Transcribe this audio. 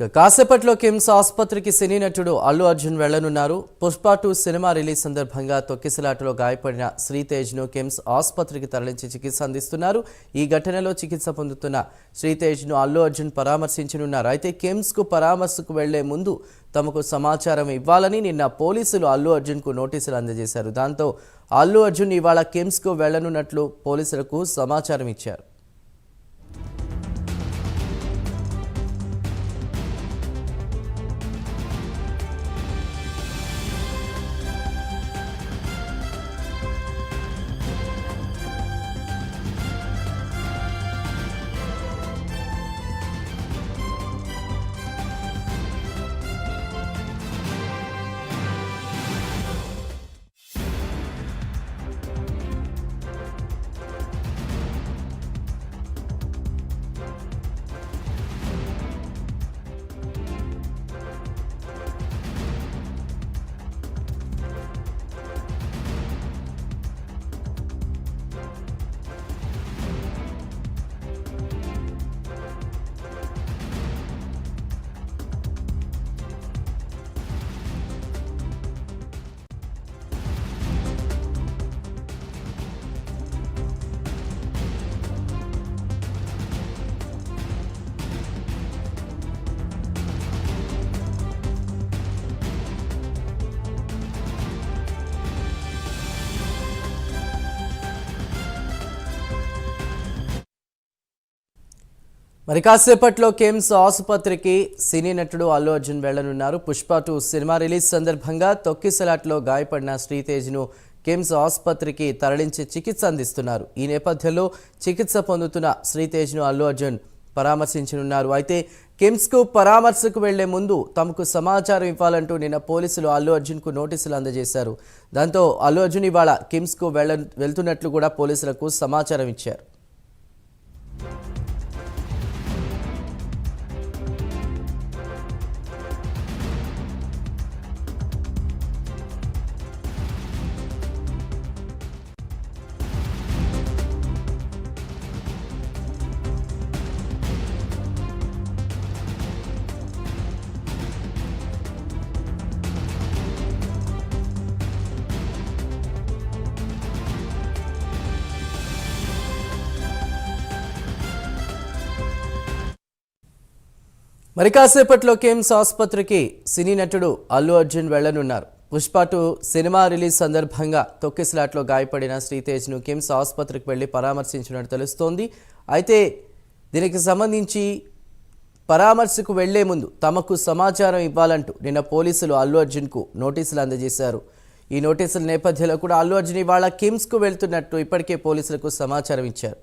కాసేపట్లో కిమ్స్ ఆసుపత్రికి సినీ నటుడు అల్లు అర్జున్ వెళ్లనున్నారు. పుష్ప 2 సినిమా రిలీజ్ సందర్భంగా తొక్కిసలాటలో గాయపడిన శ్రీతేజ్ను కిమ్స్ ఆసుపత్రికి తరలించి చికిత్స అందిస్తున్నారు. ఈ ఘటనలో చికిత్స పొందుతున్న శ్రీతేజ్ను అల్లు అర్జున్ పరామర్శించనున్నారు. అయితే కిమ్స్కు పరామర్శకు వెళ్లే ముందు తమకు సమాచారం ఇవ్వాలని నిన్న పోలీసులు అల్లు అర్జున్కు నోటీసులు అందజేశారు. దాంతో అల్లు అర్జున్ ఇవాళ కిమ్స్కు వెళ్లనున్నట్లు పోలీసులకు సమాచారం ఇచ్చారు. మరి కాసేపట్లో కిమ్స్ ఆసుపత్రికి సినీ నటుడు అల్లు అర్జున్ వెళ్లనున్నారు. పుష్ప 2 సినిమా రిలీజ్ సందర్భంగా తొక్కిసలాట్లో గాయపడిన శ్రీతేజ్ను కిమ్స్ ఆసుపత్రికి తరలించి చికిత్స అందిస్తున్నారు. ఈ నేపథ్యంలో చికిత్స పొందుతున్న శ్రీతేజ్ను అల్లు అర్జున్ పరామర్శించనున్నారు. అయితే కిమ్స్కు పరామర్శకు వెళ్లే ముందు తమకు సమాచారం ఇవ్వాలంటూ నిన్న పోలీసులు అల్లు అర్జున్కు నోటీసులు అందజేశారు. దాంతో అల్లు అర్జున్ ఇవాళ కిమ్స్కు వెళ్తున్నట్లు కూడా పోలీసులకు సమాచారం ఇచ్చారు. మరి కాసేపట్లో కిమ్స్ ఆసుపత్రికి సినీ నటుడు అల్లు అర్జున్ వెళ్లనున్నారు. పుష్ప 2 సినిమా రిలీజ్ సందర్భంగా తొక్కిసలాట్లో గాయపడిన శ్రీతేజ్ను కిమ్స్ ఆసుపత్రికి వెళ్లి పరామర్శించినట్టు తెలుస్తోంది. అయితే దీనికి సంబంధించి పరామర్శకు వెళ్లే ముందు తమకు సమాచారం ఇవ్వాలంటూ నిన్న పోలీసులు అల్లు అర్జున్కు నోటీసులు అందజేశారు. ఈ నోటీసుల నేపథ్యంలో కూడా అల్లు అర్జున్ ఇవాళ కిమ్స్కు వెళ్తున్నట్టు ఇప్పటికే పోలీసులకు సమాచారం ఇచ్చారు.